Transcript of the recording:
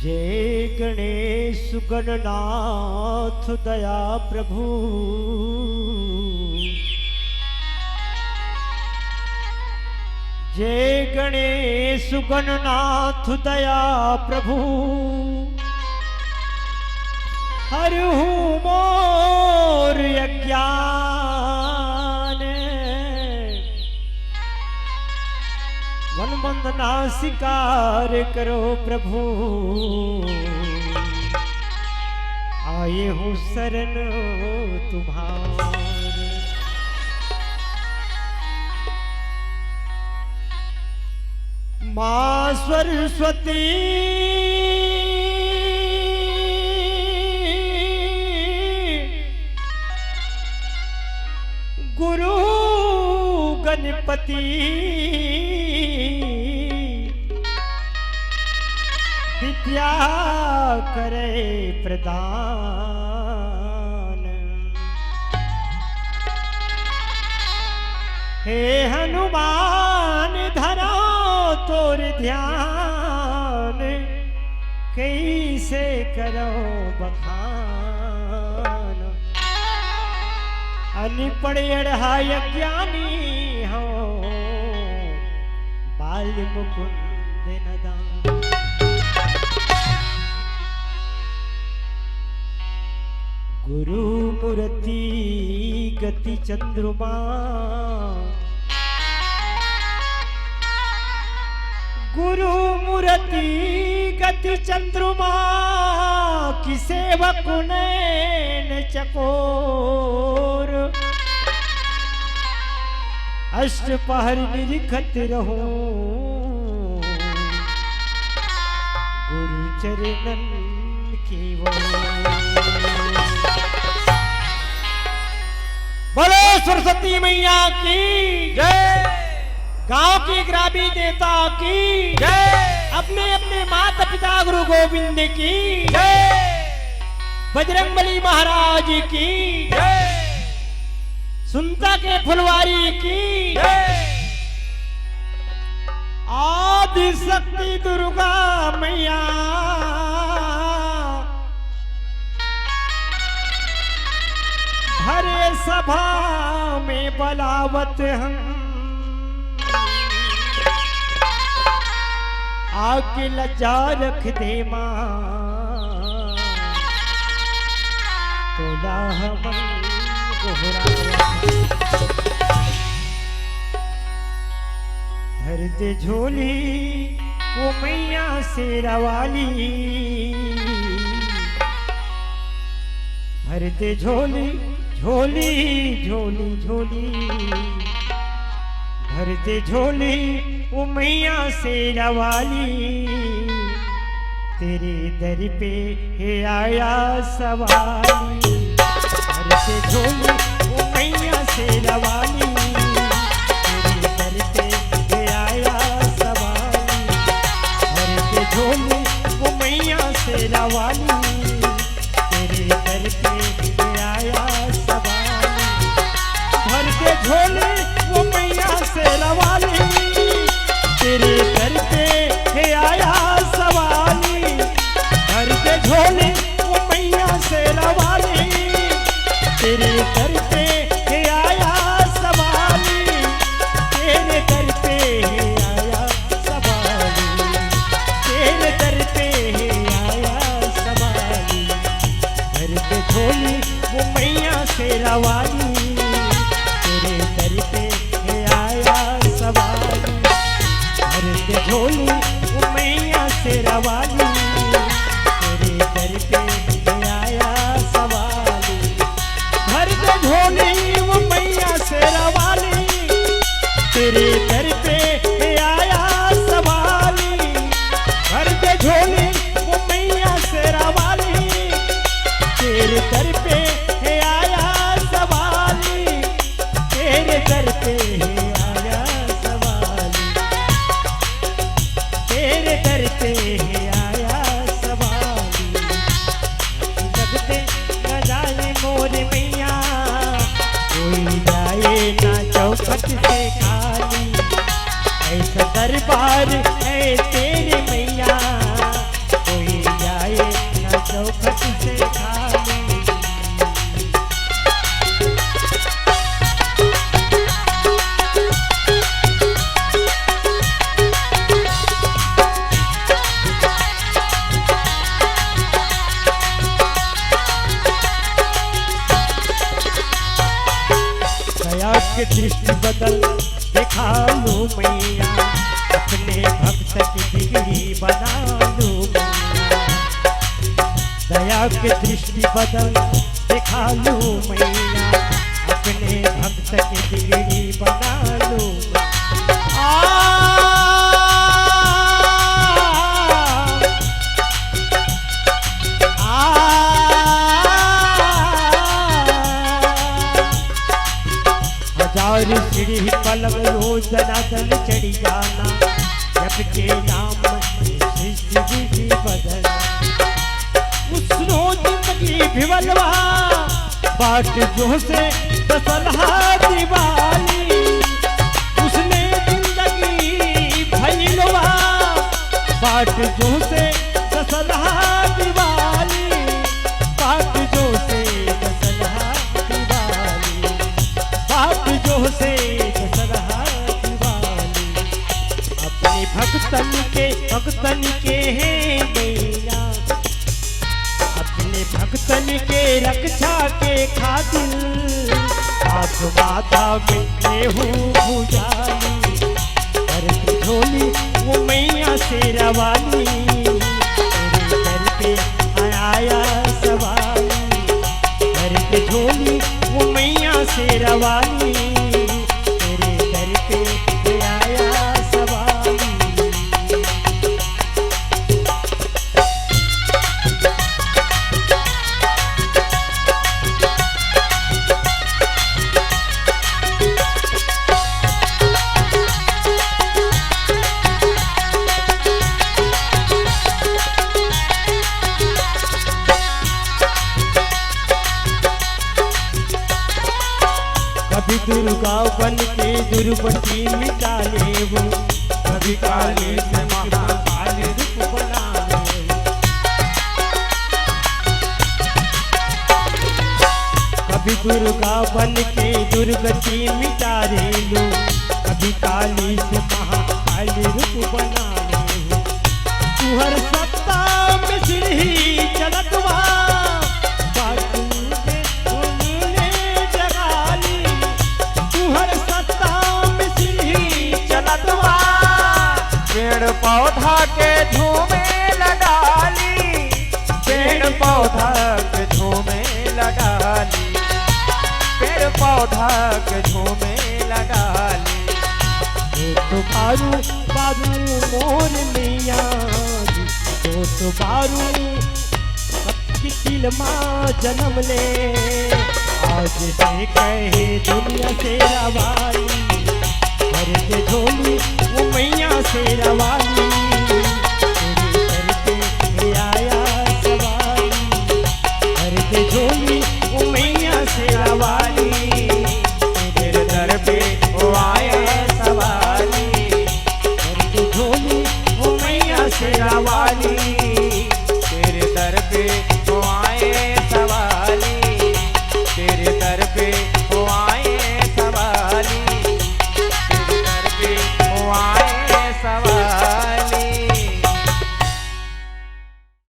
जय गणेश गणनाथ दया प्रभु। जय गणेश गणनाथ दया प्रभु। हरहु मोर अज्ञान मन वंदना स्वीकार करो प्रभु। आए हूँ शरण तुम्हारे। माँ सरस्वती गुरु गणपति विद्या करे प्रदान। हे हनुमान धरा तोर ध्यान कैसे करो बखान। अनपढ़ अढ़ाई ज्ञानी हो बाल मुकुंद नदान। गुरु मूर्ति गति चंद्रमा गुरु मूर्ति गति चंद्रमा की सेवक नैन चकोर। अष्ट पहर निरखत रहो गुरु चरणन की ओर। बोलो सरस्वती मैया की जय। गांव की ग्रामी देवता की जय। अपने अपने माता पिता गुरु गोविंद की जय। बजरंगबली महाराज की जय। सुनता के फुलवारी की जय। आदि शक्ति दुर्गा मैया हरे सभा में बलावत हम आके लज्जा रख दे माँ। तोला हमन भर दे झोली वो मैया शेरा वाली। भर दे झोली झोली झोली झोली। भर दे झोली वो मैया शेरा वाली। तेरे दर पे है आया सवाली। भर दे झोली वो मैया शेरा वाली। तेरे दर पे है आया सवाली। भर दे झोली वो मैया शेरा वाली। तेरे दर पे है आया सवाली। भर दे झोली वो मैया शेरा वाली। तेरे दर पे है आया सवाली। भर दे झोली वो मैया शेरा वाली। तेरे दर पे है आया सवाली। तेरे दर पे है आया सवाली। तेरे दर पे है आया सवाली। भर दे झोली वो मैया शेरा वाली। तेरे दर पे है आया सवाली। भर दे झोली वो मैया शेरा वाली। तेरे दर पे है आया सवाली। भर दे झोली वो मैया शेरा वाली। तेरे दर पे है आया सवाली। भर दे झोली वो मैया शेरा वाली। तेरे दर पे है आया सवाली। तेरे दर पे है आया सवाली। तेरे दर पे है आया सवाली। लगते न जाए मोर मैया कोई जाए ना चौखट से खाली। ऐसा दरबार है तेरे मैया कोई के दृष्टि बदल दिखा लो मैया, अपने भक्त की बिगड़ी बना लो मैया। दया के दृष्टि बदल दिखा लो मैया, अपने भक्त की बिगड़ी बना लो। हजार सीढ़ी पलंग रोजना दल चढ़ी जाना, जब के नाम सृष्टि भी बदल। उसनो जिंदगी भिवलवा बाट जो से दसलहा दिवाली, उसने जिंदगी भैलवा बाट जो से दसलहा दिवाली, बाट जो से दसलहा दिवाली, बाट जो से दसलहा दिवाली। अपने भक्तन के हैं मैया, अपने भक्तन के रक्षा के खातिर आज माता में हूँ भुजाली, कर झोली वो मैया शेरा वाली, तेरे दर पे आया सवाली, कर झोली वो मैया शेरा वाली, तेरे दर पे आया सवाली। कभी दुर्गा बन के दुर्बती मिटा ले वो, कभी काली से महाकाली रूप बना ले वो। कभी दुर्गा बन के दुर्गति मिटा ले लो, कभी काली से महाकाली रूप बना ले वो। तू हर सत्ता में सीढ़ी चलतवा, पेड़ पौधा के झूमे लगा ली, पेड़ पौधा के झूमे लगा ली, पेड़ पौधा के झूमे लगा ली। तो बारू बारू मोर मैया, तो बारू सबकी दिल माँ जन्म ले, आज से कहे दुनिया से रवाली, हर के झोली वो मैया से रवाली।